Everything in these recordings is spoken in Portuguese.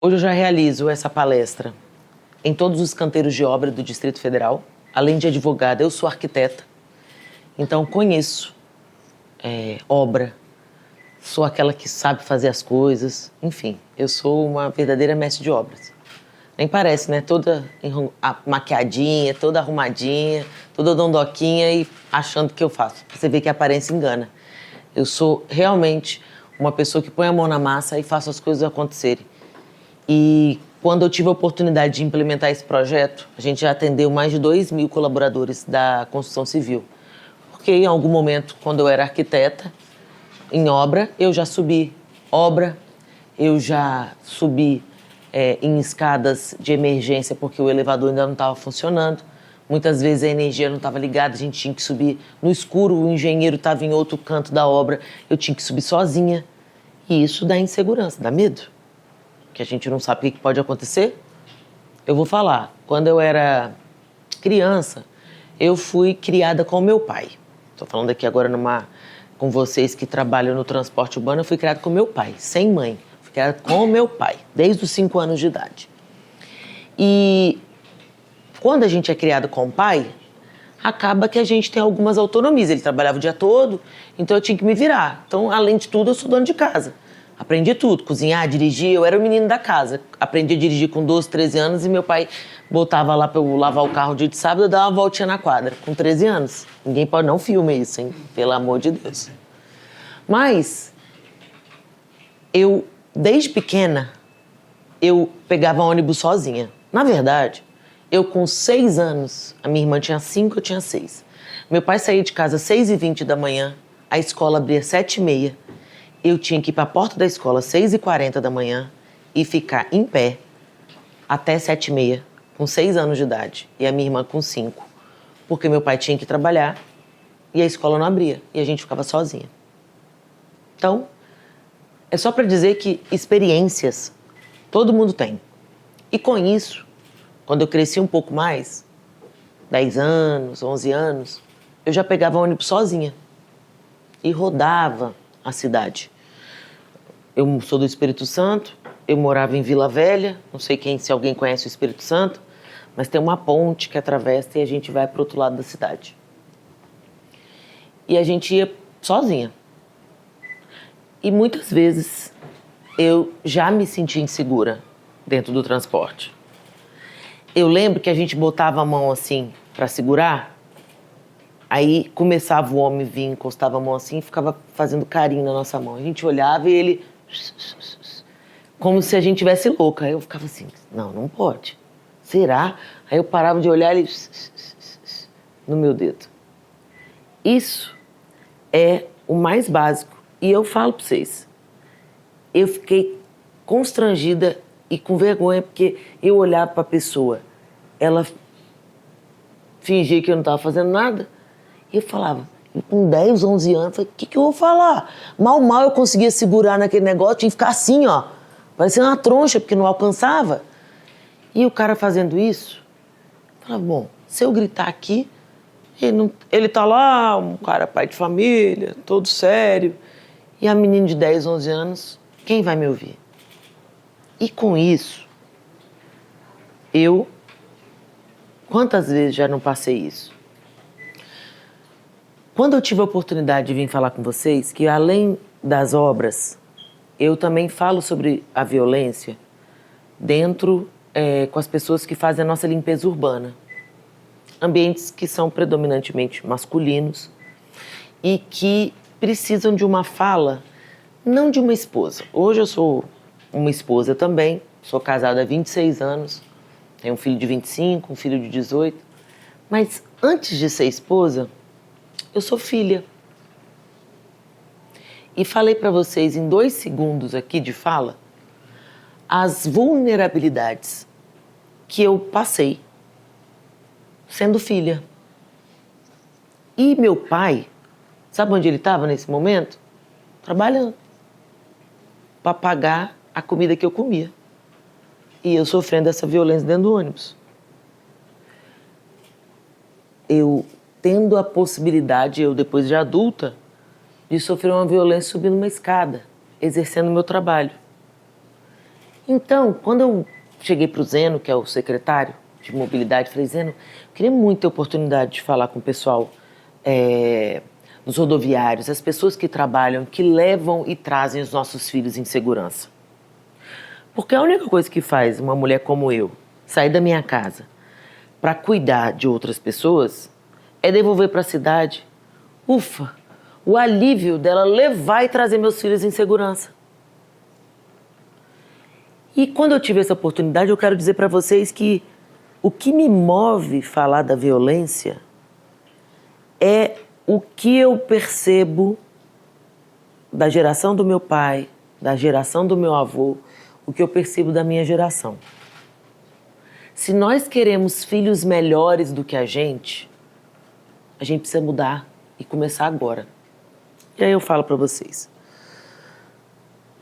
Hoje eu já realizo essa palestra em todos os canteiros de obra do Distrito Federal. Além de advogada, eu sou arquiteta, então conheço obra, sou aquela que sabe fazer as coisas, enfim, eu sou uma verdadeira mestre de obras. Nem parece, né? Toda maquiadinha, toda arrumadinha, toda dondoquinha e achando que eu faço. Você vê que a aparência engana. Eu sou realmente uma pessoa que põe a mão na massa e faço as coisas acontecerem. E quando eu tive a oportunidade de implementar esse projeto, a gente já atendeu mais de 2.000 colaboradores da construção civil. Porque em algum momento, quando eu era arquiteta, em obra, eu já subi obra, eu já subi em escadas de emergência porque o elevador ainda não estava funcionando. Muitas vezes a energia não estava ligada, a gente tinha que subir no escuro, o engenheiro estava em outro canto da obra, eu tinha que subir sozinha. E isso dá insegurança, dá medo. Que a gente não sabe o que pode acontecer. Eu vou falar, quando eu era criança, eu fui criada com meu pai. Estou falando aqui agora com vocês que trabalham no transporte urbano, eu fui criada com meu pai, sem mãe. Fui criada com meu pai, desde os 5 anos de idade. E quando a gente é criado com o pai, acaba que a gente tem algumas autonomias. Ele trabalhava o dia todo, então eu tinha que me virar. Então, além de tudo, eu sou dona de casa. Aprendi tudo, cozinhar, dirigir, eu era o menino da casa. Aprendi a dirigir com 12, 13 anos e meu pai botava lá para eu lavar o carro dia de sábado e eu dava uma voltinha na quadra, com 13 anos. Ninguém pode, não filme isso, hein? Pelo amor de Deus. Mas, eu, desde pequena, eu pegava ônibus sozinha. Na verdade, eu com 6 anos, a minha irmã tinha 5, eu tinha 6. Meu pai saía de casa às 6h20 da manhã, a escola abria às 7h30. Eu tinha que ir para a porta da escola às 6h40 da manhã e ficar em pé até 7h30, com 6 anos de idade, e a minha irmã com 5, porque meu pai tinha que trabalhar e a escola não abria, e a gente ficava sozinha. Então, é só para dizer que experiências todo mundo tem. E com isso, quando eu cresci um pouco mais, 10 anos, 11 anos, eu já pegava ônibus sozinha e rodava a cidade. Eu sou do Espírito Santo, eu morava em Vila Velha, não sei se alguém conhece o Espírito Santo, mas tem uma ponte que atravessa e a gente vai para o outro lado da cidade. E a gente ia sozinha. E muitas vezes eu já me sentia insegura dentro do transporte. Eu lembro que a gente botava a mão assim para segurar, aí começava o homem vir, encostava a mão assim e ficava fazendo carinho na nossa mão. A gente olhava e ele... como se a gente tivesse louca. Aí eu ficava assim, não pode. Será? Aí eu parava de olhar e ele... no meu dedo. Isso é o mais básico. E eu falo para vocês, eu fiquei constrangida e com vergonha, porque eu olhava para a pessoa, ela fingia que eu não estava fazendo nada, e eu falava, com 10, 11 anos, eu falei, o que eu vou falar? Mal eu conseguia segurar naquele negócio, tinha que ficar assim, ó, parecendo uma troncha, porque não alcançava. E o cara fazendo isso, eu falava, bom, se eu gritar aqui, ele tá lá, um cara pai de família, todo sério, e a menina de 10, 11 anos, quem vai me ouvir? E com isso, quantas vezes já não passei isso? Quando eu tive a oportunidade de vir falar com vocês, que além das obras, eu também falo sobre a violência com as pessoas que fazem a nossa limpeza urbana. Ambientes que são predominantemente masculinos e que precisam de uma fala, não de uma esposa. Hoje eu sou uma esposa também, sou casada há 26 anos, tenho um filho de 25, um filho de 18, mas antes de ser esposa, eu sou filha. E falei para vocês em 2 segundos aqui de fala as vulnerabilidades que eu passei sendo filha. E meu pai, sabe onde ele estava nesse momento? Trabalhando para pagar a comida que eu comia. E eu sofrendo essa violência dentro do ônibus. Eu tendo a possibilidade, eu depois de adulta, de sofrer uma violência subindo uma escada, exercendo o meu trabalho. Então, quando eu cheguei para o Zeno, que é o secretário de mobilidade, falei, Zeno, eu queria muito ter oportunidade de falar com o pessoal dos rodoviários, as pessoas que trabalham, que levam e trazem os nossos filhos em segurança. Porque a única coisa que faz uma mulher como eu sair da minha casa para cuidar de outras pessoas é devolver para a cidade, ufa, o alívio dela levar e trazer meus filhos em segurança. E quando eu tive essa oportunidade, eu quero dizer para vocês que o que me move falar da violência é o que eu percebo da geração do meu pai, da geração do meu avô, o que eu percebo da minha geração. Se nós queremos filhos melhores do que a gente precisa mudar e começar agora. E aí eu falo para vocês.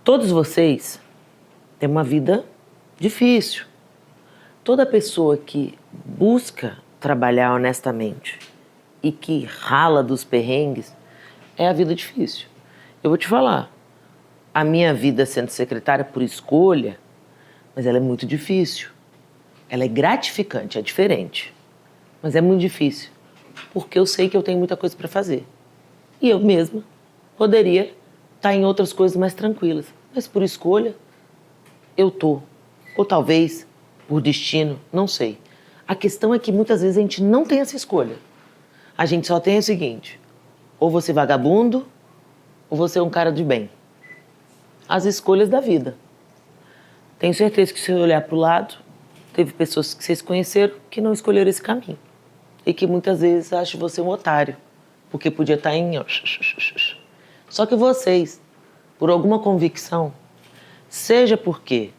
Todos vocês têm uma vida difícil. Toda pessoa que busca trabalhar honestamente e que rala dos perrengues é a vida difícil. Eu vou te falar, a minha vida sendo secretária por escolha, mas ela é muito difícil. Ela é gratificante, é diferente, mas é muito difícil, porque eu sei que eu tenho muita coisa para fazer. E eu mesma poderia estar em outras coisas mais tranquilas, mas por escolha eu tô. Ou talvez por destino, não sei. A questão é que muitas vezes a gente não tem essa escolha. A gente só tem o seguinte, ou você é vagabundo, ou você é um cara de bem. As escolhas da vida. Tenho certeza que se eu olhar para o lado, teve pessoas que vocês conheceram que não escolheram esse caminho. E que muitas vezes acham você um otário, porque podia estar em... Só que vocês, por alguma convicção, seja porque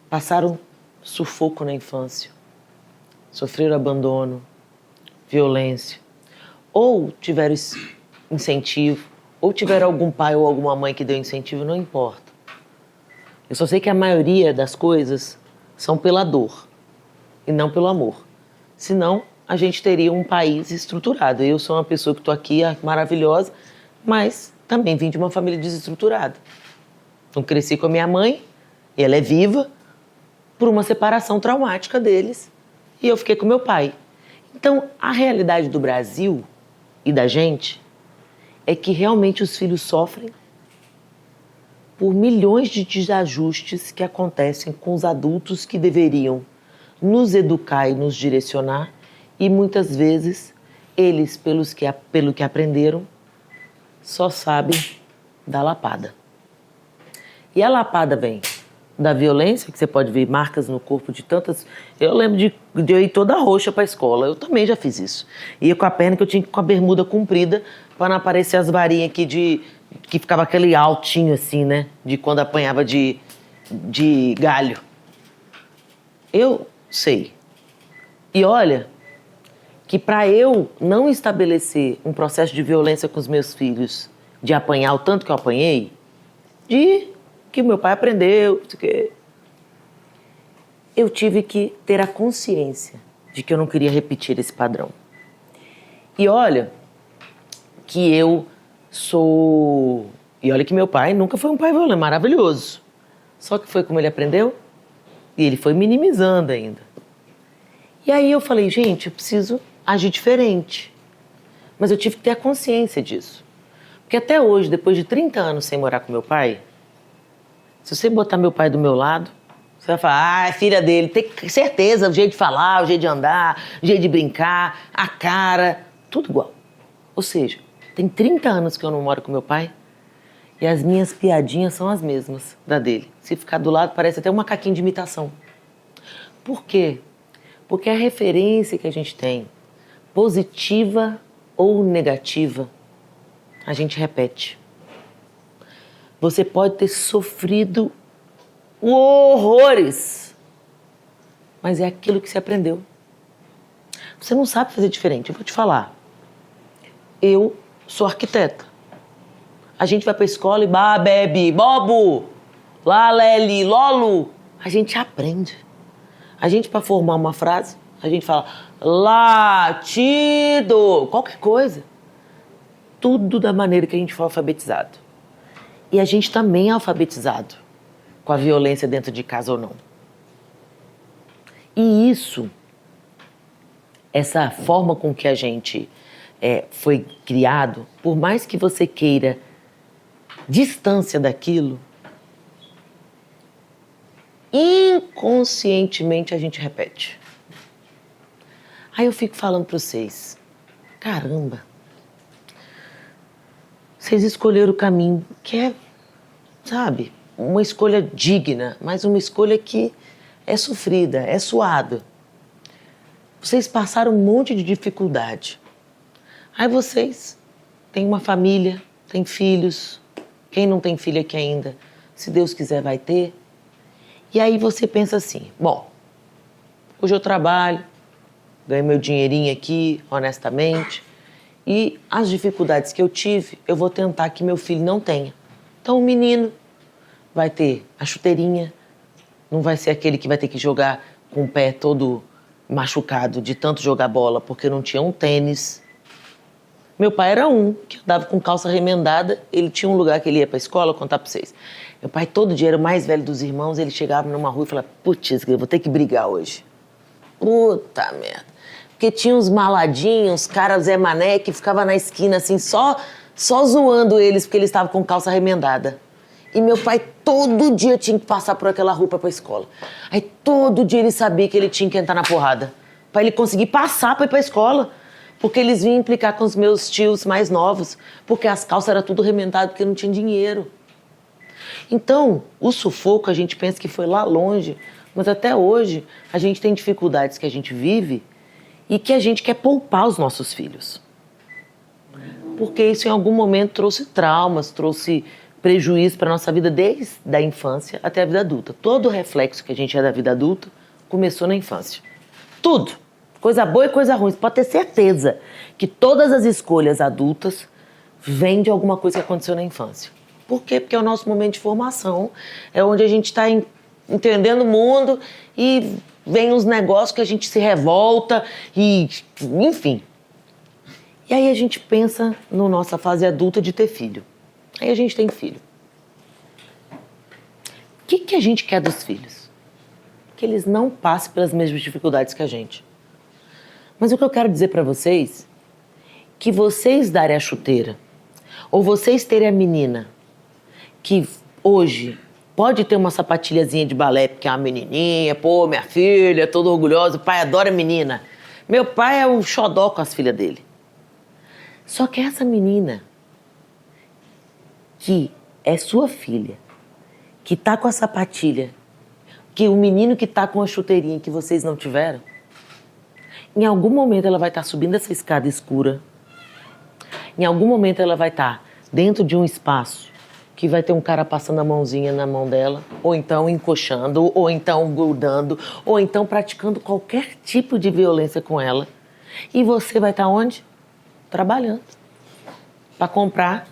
passaram sufoco na infância, sofreram abandono, violência, ou tiveram incentivo, ou tiveram algum pai ou alguma mãe que deu incentivo, não importa. Eu só sei que a maioria das coisas são pela dor e não pelo amor. Senão, a gente teria um país estruturado. Eu sou uma pessoa que estou aqui, maravilhosa, mas também vim de uma família desestruturada. Então, cresci com a minha mãe, e ela é viva, por uma separação traumática deles, e eu fiquei com meu pai. Então, a realidade do Brasil e da gente é que realmente os filhos sofrem por milhões de desajustes que acontecem com os adultos que deveriam nos educar e nos direcionar, e muitas vezes eles, pelo que aprenderam, só sabem da lapada. E a lapada vem da violência, que você pode ver marcas no corpo de tantas... Eu lembro de eu ir toda roxa para a escola, eu também já fiz isso. Ia com a perna que eu tinha que ir com a bermuda comprida para não aparecer as varinhas aqui que ficava aquele altinho assim, né? De quando apanhava de galho. Eu sei. E olha, que para eu não estabelecer um processo de violência com os meus filhos, de apanhar o tanto que eu apanhei, de que o meu pai aprendeu, eu tive que ter a consciência de que eu não queria repetir esse padrão. E olha que eu sou... E olha que meu pai nunca foi um pai violento, maravilhoso. Só que foi como ele aprendeu, e ele foi minimizando ainda. E aí eu falei, gente, eu preciso agir diferente. Mas eu tive que ter a consciência disso. Porque até hoje, depois de 30 anos sem morar com meu pai, se você botar meu pai do meu lado, você vai falar, é filha dele, tem certeza, o jeito de falar, o jeito de andar, o jeito de brincar, a cara, tudo igual. Ou seja, tem 30 anos que eu não moro com meu pai e as minhas piadinhas são as mesmas da dele. Se ficar do lado, parece até um macaquinho de imitação. Por quê? Porque a referência que a gente tem, positiva ou negativa, a gente repete. Você pode ter sofrido horrores, mas é aquilo que você aprendeu. Você não sabe fazer diferente. Eu vou te falar. Eu sou arquiteta. A gente vai pra escola e bebe, bobo, laleli, lolo. A gente aprende. A gente, para formar uma frase, a gente fala latido, qualquer coisa. Tudo da maneira que a gente foi alfabetizado. E a gente também é alfabetizado com a violência dentro de casa ou não. E isso, essa forma com que a gente foi criado, por mais que você queira distância daquilo, inconscientemente a gente repete. Aí eu fico falando para vocês, caramba, vocês escolheram o caminho que é, sabe, uma escolha digna, mas uma escolha que é sofrida, é suada. Vocês passaram um monte de dificuldade. Aí vocês têm uma família, têm filhos. Quem não tem filho aqui ainda, se Deus quiser vai ter. E aí você pensa assim, bom, hoje eu trabalho, ganho meu dinheirinho aqui, honestamente, e as dificuldades que eu tive, eu vou tentar que meu filho não tenha. Então o menino vai ter a chuteirinha, não vai ser aquele que vai ter que jogar com o pé todo machucado de tanto jogar bola, porque não tinha um tênis. Meu pai era que andava com calça remendada, ele tinha um lugar que ele ia pra escola, vou contar pra vocês. Meu pai todo dia era o mais velho dos irmãos, ele chegava numa rua e falava, putz, eu vou ter que brigar hoje. Puta merda. Porque tinha uns maladinhos, caras Zé Mané, que ficava na esquina assim, só zoando eles, porque eles estavam com calça remendada. E meu pai todo dia tinha que passar por aquela rua pra ir pra escola. Aí todo dia ele sabia que ele tinha que entrar na porrada, pra ele conseguir passar pra ir pra escola. Porque eles vinham implicar com os meus tios mais novos, porque as calças eram tudo remendado, porque não tinha dinheiro. Então, o sufoco a gente pensa que foi lá longe, mas até hoje a gente tem dificuldades que a gente vive e que a gente quer poupar os nossos filhos. Porque isso em algum momento trouxe traumas, trouxe prejuízo para a nossa vida desde a infância até a vida adulta. Todo o reflexo que a gente é da vida adulta começou na infância. Tudo. Coisa boa e coisa ruim. Você pode ter certeza que todas as escolhas adultas vêm de alguma coisa que aconteceu na infância. Por quê? Porque é o nosso momento de formação, é onde a gente está entendendo o mundo e vem uns negócios que a gente se revolta e, enfim. E aí a gente pensa na nossa fase adulta de ter filho. Aí a gente tem filho. O que a gente quer dos filhos? Que eles não passem pelas mesmas dificuldades que a gente. Mas o que eu quero dizer para vocês, que vocês darem a chuteira, ou vocês terem a menina, que hoje pode ter uma sapatilhazinha de balé, porque é uma menininha, pô, minha filha, toda orgulhosa, o pai adora menina. Meu pai é um xodó com as filhas dele. Só que essa menina, que é sua filha, que tá com a sapatilha, que o menino que tá com a chuteirinha que vocês não tiveram, em algum momento ela vai estar subindo essa escada escura. Em algum momento ela vai estar dentro de um espaço que vai ter um cara passando a mãozinha na mão dela, ou então encoxando, ou então grudando, ou então praticando qualquer tipo de violência com ela. E você vai estar onde? Trabalhando. Para comprar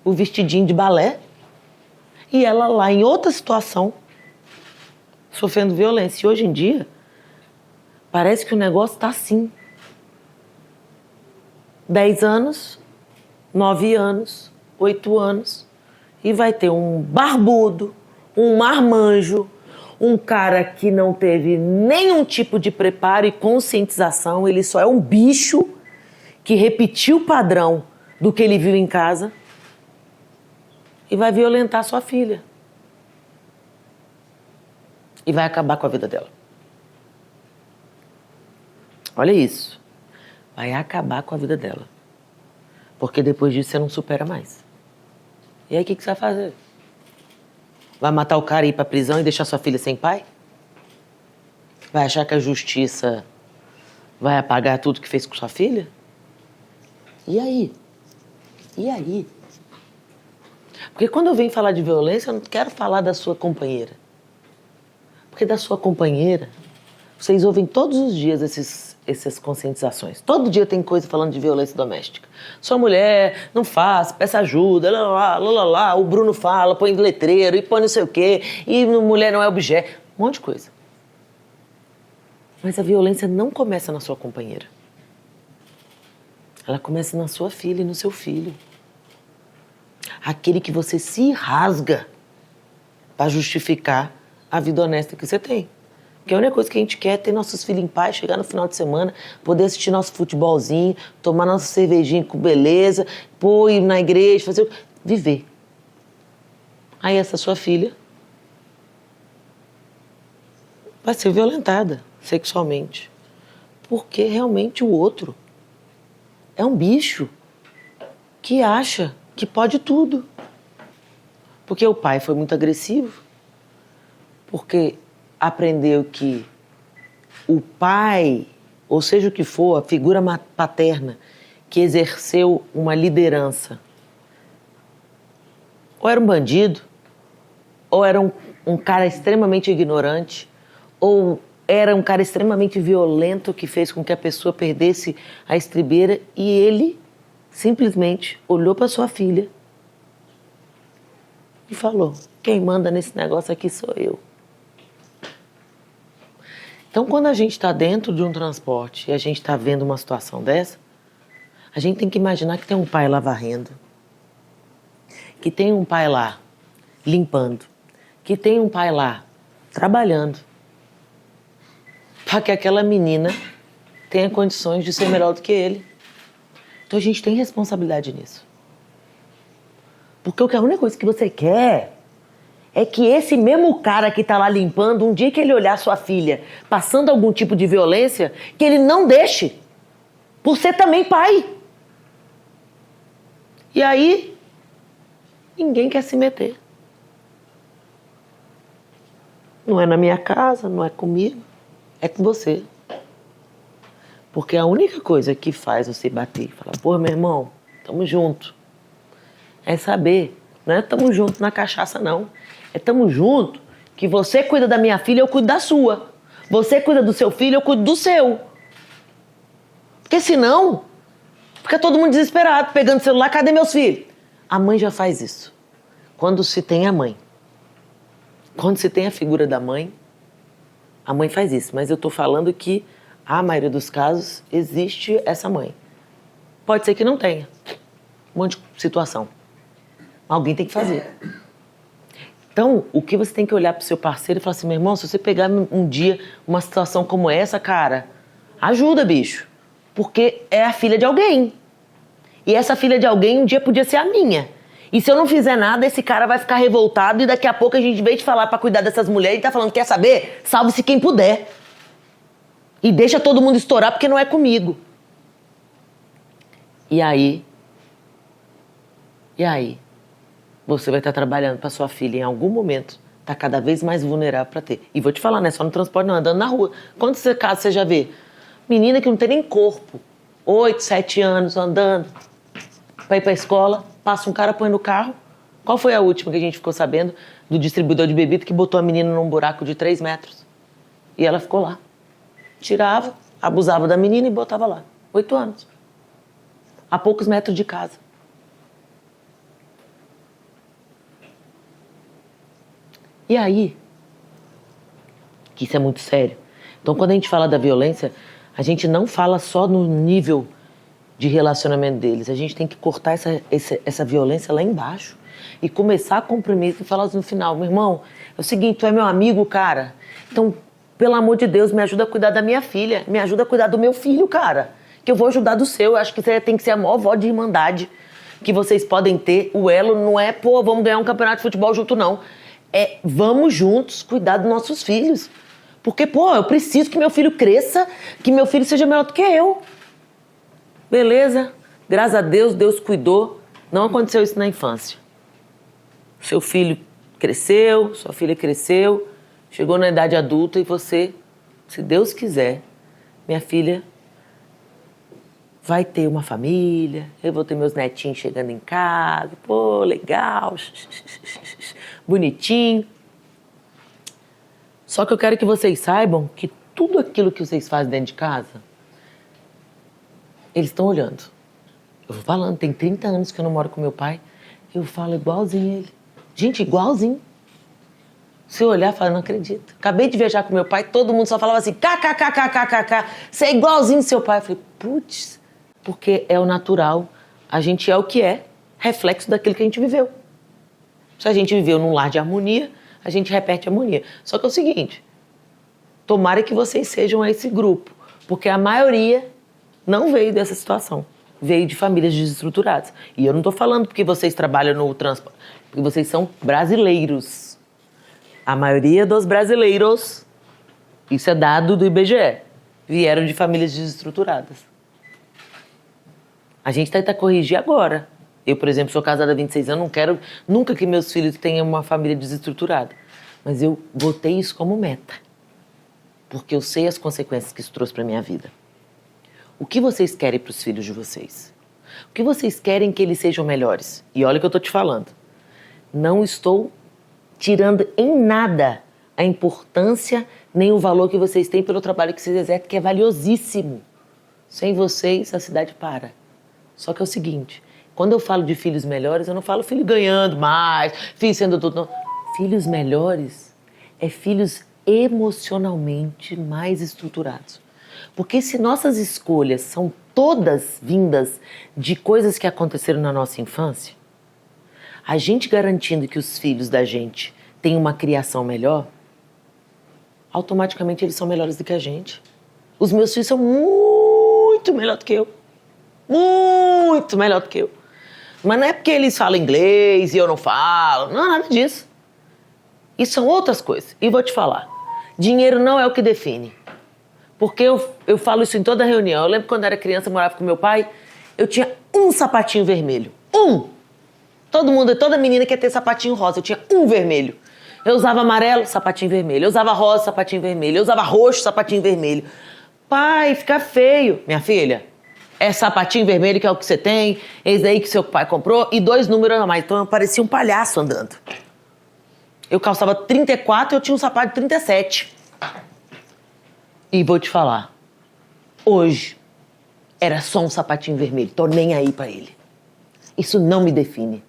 o vestidinho de balé. E ela lá em outra situação, sofrendo violência. E hoje em dia, parece que o negócio está assim. 10 anos, 9 anos, 8 anos. E vai ter um barbudo, um marmanjo, um cara que não teve nenhum tipo de preparo e conscientização. Ele só é um bicho que repetiu o padrão do que ele viu em casa e vai violentar sua filha. E vai acabar com a vida dela. Olha isso. Vai acabar com a vida dela. Porque depois disso você não supera mais. E aí o que você vai fazer? Vai matar o cara e ir pra prisão e deixar sua filha sem pai? Vai achar que a justiça vai apagar tudo que fez com sua filha? E aí? E aí? Porque quando eu venho falar de violência, eu não quero falar da sua companheira. Porque da sua companheira, vocês ouvem todos os dias essas conscientizações. Todo dia tem coisa falando de violência doméstica. Sua mulher, não faça, peça ajuda, lá, o Bruno fala, põe letreiro, e põe não sei o quê, e mulher não é objeto, um monte de coisa. Mas a violência não começa na sua companheira. Ela começa na sua filha e no seu filho. Aquele que você se rasga para justificar a vida honesta que você tem. Porque a única coisa que a gente quer é ter nossos filhos em paz, chegar no final de semana, poder assistir nosso futebolzinho, tomar nossa cervejinha com beleza, ir na igreja, viver. Aí essa sua filha vai ser violentada sexualmente. Porque realmente o outro é um bicho que acha que pode tudo. Porque o pai foi muito agressivo, porque aprendeu que o pai, ou seja o que for, a figura paterna que exerceu uma liderança, ou era um bandido, ou era um cara extremamente ignorante, ou era um cara extremamente violento que fez com que a pessoa perdesse a estribeira, e ele simplesmente olhou para sua filha e falou: quem manda nesse negócio aqui sou eu. Então, quando a gente está dentro de um transporte e a gente está vendo uma situação dessa, a gente tem que imaginar que tem um pai lá varrendo, que tem um pai lá limpando, que tem um pai lá trabalhando, para que aquela menina tenha condições de ser melhor do que ele. Então a gente tem responsabilidade nisso. Porque a única coisa que você quer é que esse mesmo cara que está lá limpando, um dia que ele olhar sua filha passando algum tipo de violência, que ele não deixe, por ser também pai. E aí, ninguém quer se meter. Não é na minha casa, não é comigo, é com você. Porque a única coisa que faz você bater e falar: pô, meu irmão, tamo junto, é saber, não é tamo junto na cachaça, não. É tamo junto que você cuida da minha filha, eu cuido da sua. Você cuida do seu filho, eu cuido do seu. Porque senão, fica todo mundo desesperado, pegando o celular: cadê meus filhos? A mãe já faz isso. Quando se tem a mãe. Quando se tem a figura da mãe, a mãe faz isso. Mas eu tô falando que a maioria dos casos existe essa mãe. Pode ser que não tenha. Um monte de situação. Alguém tem que fazer. Então, o que você tem que olhar pro seu parceiro e falar assim: meu irmão, se você pegar um dia uma situação como essa, cara, ajuda, bicho. Porque é a filha de alguém. E essa filha de alguém um dia podia ser a minha. E se eu não fizer nada, esse cara vai ficar revoltado e daqui a pouco a gente veio te falar pra cuidar dessas mulheres e tá falando: quer saber? Salve-se quem puder. E deixa todo mundo estourar porque não é comigo. E aí, você vai estar trabalhando para sua filha em algum momento, tá cada vez mais vulnerável para ter. E vou te falar, não é só no transporte, não, andando na rua. Quantos casos você já vê? Menina que não tem nem corpo, 8, 7 anos, andando para ir para a escola, passa um cara, põe no carro. Qual foi a última que a gente ficou sabendo? Do distribuidor de bebida que botou a menina num buraco de 3 metros. E ela ficou lá. Tirava, abusava da menina e botava lá. 8 anos. A poucos metros de casa. E aí, que isso é muito sério. Então, quando a gente fala da violência, a gente não fala só no nível de relacionamento deles. A gente tem que cortar essa violência lá embaixo e começar a compromisso e falar no final: meu irmão, é o seguinte, tu é meu amigo, cara. Então, pelo amor de Deus, me ajuda a cuidar da minha filha. Me ajuda a cuidar do meu filho, cara. Que eu vou ajudar do seu. Eu acho que você tem que ser a maior vó de irmandade que vocês podem ter. O elo não é, pô, vamos ganhar um campeonato de futebol junto, não. É, vamos juntos cuidar dos nossos filhos. Porque, pô, eu preciso que meu filho cresça, que meu filho seja melhor do que eu. Beleza? Graças a Deus, Deus cuidou. Não aconteceu isso na infância. Seu filho cresceu, sua filha cresceu, chegou na idade adulta e você, se Deus quiser, minha filha vai ter uma família, eu vou ter meus netinhos chegando em casa, pô, legal, bonitinho. Só que eu quero que vocês saibam que tudo aquilo que vocês fazem dentro de casa, eles estão olhando. Eu vou falando, tem 30 anos que eu não moro com meu pai, eu falo igualzinho ele. Gente, igualzinho. Se eu olhar, eu falo: não acredito. Acabei de viajar com meu pai, todo mundo só falava assim: kkkkkk, você é igualzinho seu pai. Eu falei: putz, porque é o natural. A gente é o que é, reflexo daquilo que a gente viveu. Se a gente viveu num lar de harmonia, a gente repete a harmonia. Só que é o seguinte, tomara que vocês sejam esse grupo, porque a maioria não veio dessa situação, veio de famílias desestruturadas. E eu não estou falando porque vocês trabalham no transporte, porque vocês são brasileiros. A maioria dos brasileiros, isso é dado do IBGE, vieram de famílias desestruturadas. A gente tenta corrigir agora. Eu, por exemplo, sou casada há 26 anos, não quero nunca que meus filhos tenham uma família desestruturada. Mas eu botei isso como meta, porque eu sei as consequências que isso trouxe para minha vida. O que vocês querem para os filhos de vocês? O que vocês querem que eles sejam melhores? E olha o que eu estou te falando. Não estou tirando em nada a importância nem o valor que vocês têm pelo trabalho que vocês exercem, que é valiosíssimo. Sem vocês, a cidade para. Só que é o seguinte, quando eu falo de filhos melhores, eu não falo filho ganhando mais, filho sendo tudo... Não. Filhos melhores é filhos emocionalmente mais estruturados. Porque se nossas escolhas são todas vindas de coisas que aconteceram na nossa infância, a gente garantindo que os filhos da gente têm uma criação melhor, automaticamente eles são melhores do que a gente. Os meus filhos são muito melhor do que eu. Muito melhor do que eu. Mas não é porque eles falam inglês e eu não falo. Não, nada disso. Isso são outras coisas. E vou te falar. Dinheiro não é o que define. Porque eu falo isso em toda reunião. Eu lembro quando eu era criança, eu morava com meu pai, eu tinha um sapatinho vermelho. Um! Toda menina quer ter sapatinho rosa. Eu tinha um vermelho. Eu usava amarelo, sapatinho vermelho. Eu usava rosa, sapatinho vermelho. Eu usava roxo, sapatinho vermelho. Pai, fica feio. Minha filha, é sapatinho vermelho que é o que você tem, esse aí que seu pai comprou, e 2 números a mais. Então eu parecia um palhaço andando. Eu calçava 34 e eu tinha um sapato de 37. E vou te falar, hoje era só um sapatinho vermelho, tô nem aí pra ele. Isso não me define.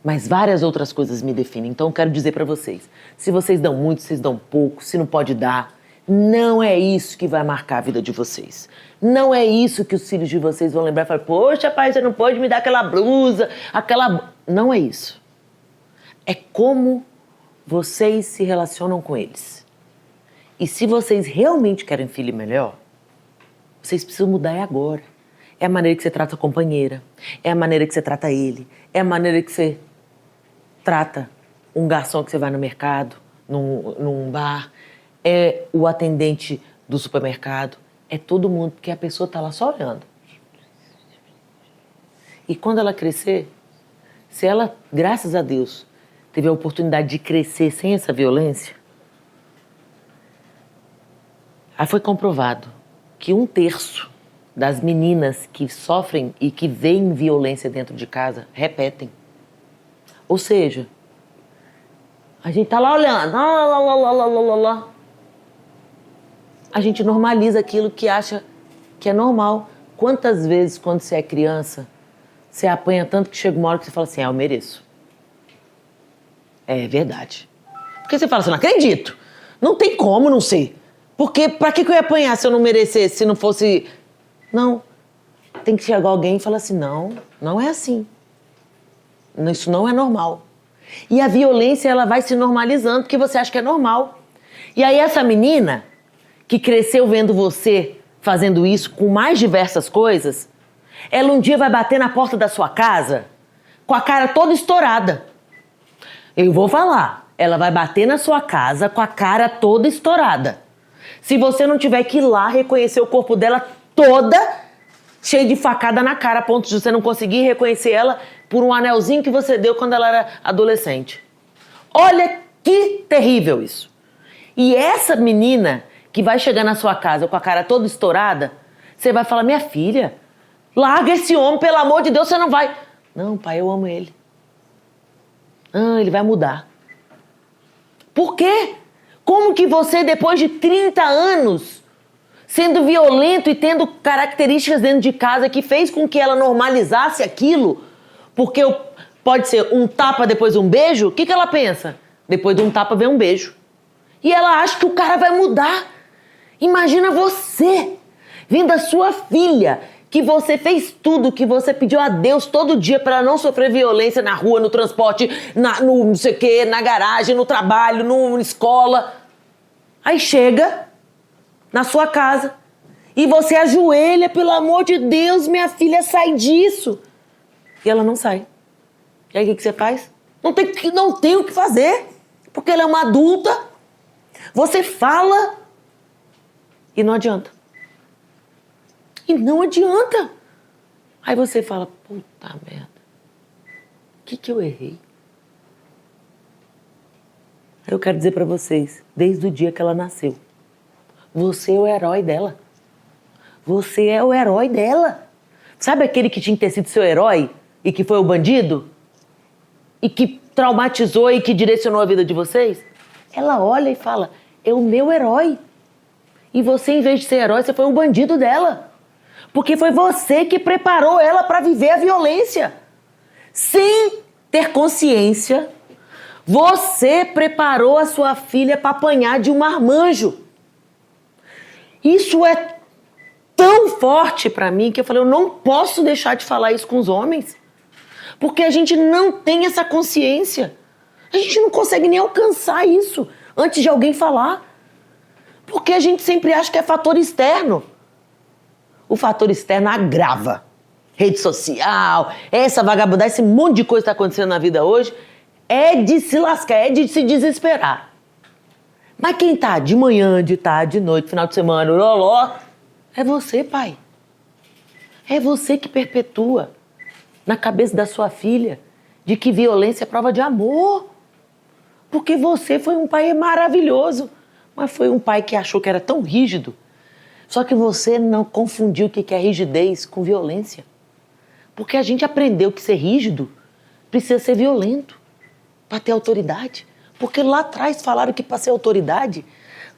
Mas várias outras coisas me definem. Então eu quero dizer pra vocês, se vocês dão muito, vocês dão pouco, se não pode dar, não é isso que vai marcar a vida de vocês. Não é isso que os filhos de vocês vão lembrar e falar, poxa, pai, você não pode me dar aquela blusa, aquela... Não é isso. É como vocês se relacionam com eles. E se vocês realmente querem filho melhor, vocês precisam mudar agora. É a maneira que você trata a companheira, é a maneira que você trata ele, é a maneira que você trata um garçom que você vai no mercado, num bar, é o atendente do supermercado, é todo mundo, porque a pessoa está lá só olhando. E quando ela crescer, se ela, graças a Deus, teve a oportunidade de crescer sem essa violência, aí foi comprovado que 1/3 das meninas que sofrem e que veem violência dentro de casa repetem. Ou seja, a gente tá lá olhando, lá. A gente normaliza aquilo que acha que é normal. Quantas vezes, quando você é criança, você apanha tanto que chega uma hora que você fala assim, eu mereço. É verdade. Porque você fala assim, não acredito. Não tem como não ser. Porque pra que eu ia apanhar se eu não merecesse, se não fosse... Não. Tem que chegar alguém e falar assim, não é assim. Isso não é normal. E a violência, ela vai se normalizando porque você acha que é normal. E aí essa menina que cresceu vendo você fazendo isso com mais diversas coisas, ela um dia vai bater na porta da sua casa com a cara toda estourada. Eu vou falar, ela vai bater na sua casa com a cara toda estourada. Se você não tiver que ir lá reconhecer o corpo dela toda cheia de facada na cara, a ponto de você não conseguir reconhecer ela por um anelzinho que você deu quando ela era adolescente. Olha que terrível isso. E essa menina que vai chegar na sua casa com a cara toda estourada, você vai falar, minha filha, larga esse homem, pelo amor de Deus, você não vai... Não, pai, eu amo ele. Ele vai mudar. Por quê? Como que você, depois de 30 anos, sendo violento e tendo características dentro de casa que fez com que ela normalizasse aquilo, porque pode ser um tapa depois um beijo, o que ela pensa? Depois de um tapa vem um beijo. E ela acha que o cara vai mudar. Imagina você, vendo a sua filha, que você fez tudo, que você pediu a Deus todo dia para não sofrer violência na rua, no transporte, no não sei o quê, na garagem, no trabalho, na escola. Aí chega na sua casa e você ajoelha, pelo amor de Deus, minha filha, sai disso. E ela não sai. E aí o que você faz? Não tem o que fazer, porque ela é uma adulta. Você fala e não adianta. E não adianta. Aí você fala, puta merda, o que eu errei? Eu quero dizer pra vocês, desde o dia que ela nasceu, você é o herói dela. Você é o herói dela. Sabe aquele que tinha que ter sido seu herói e que foi o bandido? E que traumatizou e que direcionou a vida de vocês? Ela olha e fala, é o meu herói. E você, em vez de ser herói, você foi o bandido dela. Porque foi você que preparou ela para viver a violência. Sem ter consciência, você preparou a sua filha para apanhar de um marmanjo. Isso é tão forte para mim que eu falei, eu não posso deixar de falar isso com os homens. Porque a gente não tem essa consciência. A gente não consegue nem alcançar isso antes de alguém falar. Porque a gente sempre acha que é fator externo. O fator externo agrava. Rede social, essa vagabundagem, esse monte de coisa que está acontecendo na vida hoje, é de se lascar, é de se desesperar. Mas quem tá de manhã, de tarde, de noite, final de semana, loló, é você, pai. É você que perpetua na cabeça da sua filha de que violência é prova de amor. Porque você foi um pai maravilhoso, mas foi um pai que achou que era tão rígido. Só que você não confundiu o que é rigidez com violência. Porque a gente aprendeu que ser rígido precisa ser violento para ter autoridade. Porque lá atrás falaram que para ser autoridade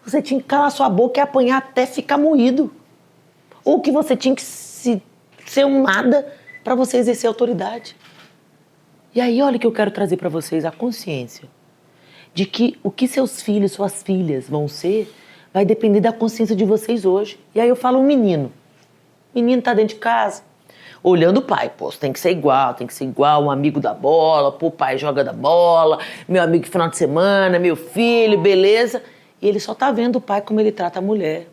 você tinha que calar sua boca e apanhar até ficar moído. Ou que você tinha que ser um nada para você exercer autoridade. E aí olha o que eu quero trazer para vocês, a consciência de que o que seus filhos, suas filhas vão ser vai depender da consciência de vocês hoje. E aí eu falo um menino. O menino tá dentro de casa, olhando o pai. Pô, tem que ser igual, um amigo da bola, pô, o pai joga da bola, meu amigo final de semana, meu filho, beleza. E ele só tá vendo o pai como ele trata a mulher,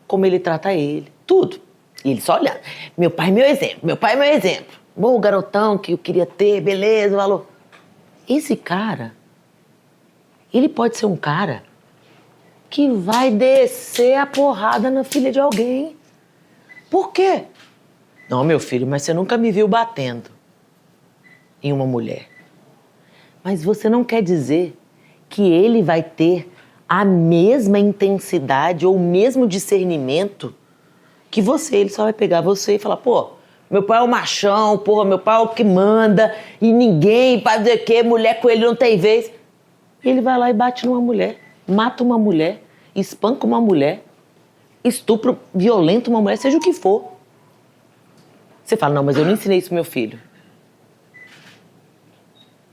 como ele trata ele, tudo. E ele só olhando. Meu pai é meu exemplo. Bom, garotão que eu queria ter, beleza, valor. Esse cara, ele pode ser um cara que vai descer a porrada na filha de alguém. Por quê? Não, meu filho, mas você nunca me viu batendo em uma mulher. Mas você não quer dizer que ele vai ter a mesma intensidade ou o mesmo discernimento que você. Ele só vai pegar você e falar, pô, meu pai é o machão, porra, meu pai é o que manda e ninguém, pai dizer que mulher com ele não tem vez. E ele vai lá e bate numa mulher, mata uma mulher, espanca uma mulher, estupro, violenta uma mulher, seja o que for. Você fala, não, mas eu não ensinei isso pro meu filho.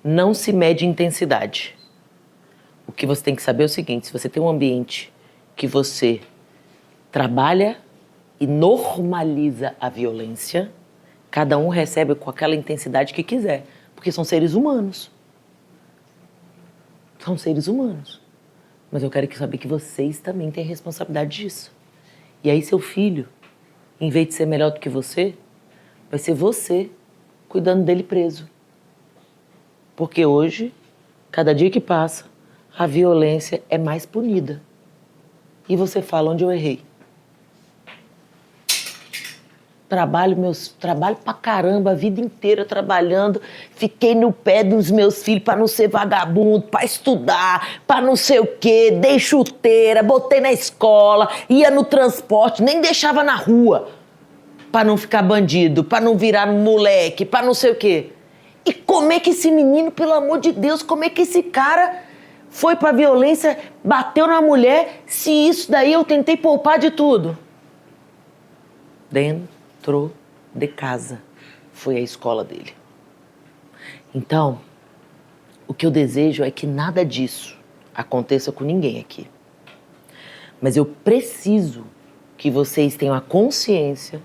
Não se mede intensidade. O que você tem que saber é o seguinte, se você tem um ambiente que você trabalha e normaliza a violência, cada um recebe com aquela intensidade que quiser, porque são seres humanos. São seres humanos. Mas eu quero saber que vocês também têm responsabilidade disso. E aí seu filho, em vez de ser melhor do que você, vai ser você cuidando dele preso. Porque hoje, cada dia que passa, a violência é mais punida. E você fala, onde eu errei? Trabalho pra caramba, a vida inteira trabalhando, fiquei no pé dos meus filhos pra não ser vagabundo, pra estudar, pra não sei o quê, dei chuteira, botei na escola, ia no transporte, nem deixava na rua, pra não ficar bandido, pra não virar moleque, pra não sei o quê. E como é que esse menino, pelo amor de Deus, como é que esse cara foi pra violência, bateu na mulher, se isso daí eu tentei poupar de tudo? Dentro de casa foi a escola dele. Então, o que eu desejo é que nada disso aconteça com ninguém aqui. Mas eu preciso que vocês tenham a consciência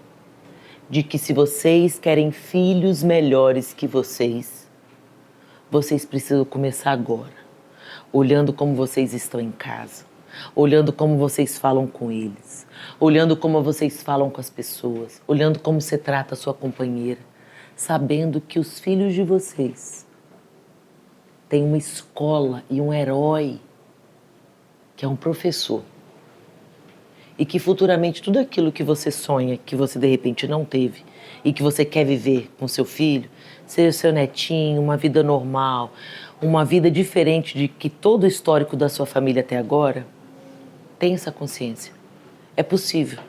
de que se vocês querem filhos melhores que vocês precisam começar agora, olhando como vocês estão em casa, olhando como vocês falam com eles, olhando como vocês falam com as pessoas, olhando como você trata a sua companheira, sabendo que os filhos de vocês têm uma escola e um herói, que é um professor. E que futuramente tudo aquilo que você sonha, que você de repente não teve, e que você quer viver com seu filho, seja seu netinho, uma vida normal, uma vida diferente de que todo o histórico da sua família até agora, tenha essa consciência. É possível.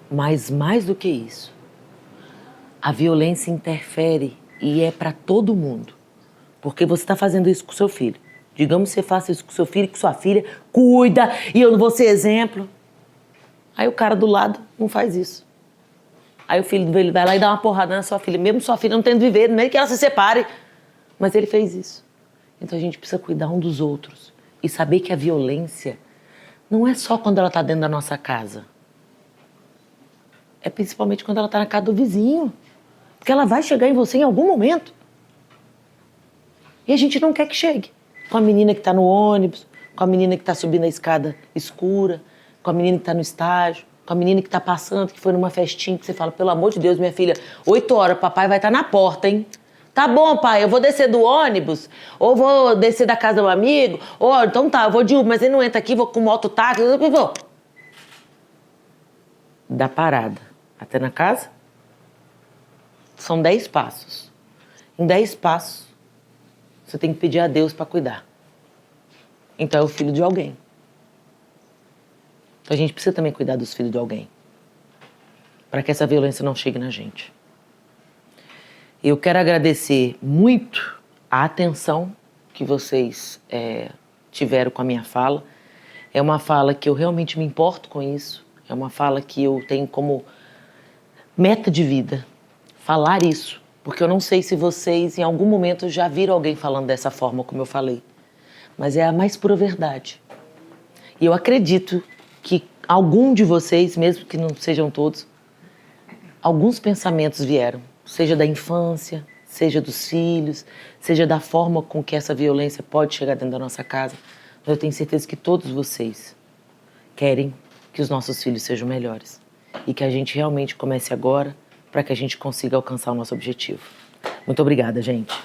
Mas mais do que isso, a violência interfere e é para todo mundo. Porque você está fazendo isso com seu filho. Digamos que você faça isso com seu filho, que sua filha cuida e eu não vou ser exemplo. Aí o cara do lado não faz isso. Aí o filho dele vai lá e dá uma porrada na sua filha. Mesmo sua filha não tendo viver, nem que ela se separe. Mas ele fez isso. Então a gente precisa cuidar um dos outros. E saber que a violência não é só quando ela está dentro da nossa casa. É principalmente quando ela está na casa do vizinho. Porque ela vai chegar em você em algum momento. E a gente não quer que chegue. Com a menina que está no ônibus, com a menina que está subindo a escada escura, com a menina que está no estágio, com a menina que está passando, que foi numa festinha, que você fala, pelo amor de Deus, minha filha, 8 horas, papai vai estar na porta, hein? Tá bom, pai, eu vou descer do ônibus, ou vou descer da casa do amigo, ou então tá, eu vou de Uber, mas ele não entra aqui, vou com mototáxi, vou. Da parada até na casa, são 10 passos. Em 10 passos, você tem que pedir a Deus para cuidar. Então é o filho de alguém. Então a gente precisa também cuidar dos filhos de alguém. Para que essa violência não chegue na gente. Eu quero agradecer muito a atenção que vocês tiveram com a minha fala. É uma fala que eu realmente me importo com isso. É uma fala que eu tenho como meta de vida falar isso. Porque eu não sei se vocês, em algum momento, já viram alguém falando dessa forma, como eu falei. Mas é a mais pura verdade. E eu acredito que algum de vocês, mesmo que não sejam todos, alguns pensamentos vieram. Seja da infância, seja dos filhos, seja da forma com que essa violência pode chegar dentro da nossa casa. Mas eu tenho certeza que todos vocês querem que os nossos filhos sejam melhores. E que a gente realmente comece agora, para que a gente consiga alcançar o nosso objetivo. Muito obrigada, gente.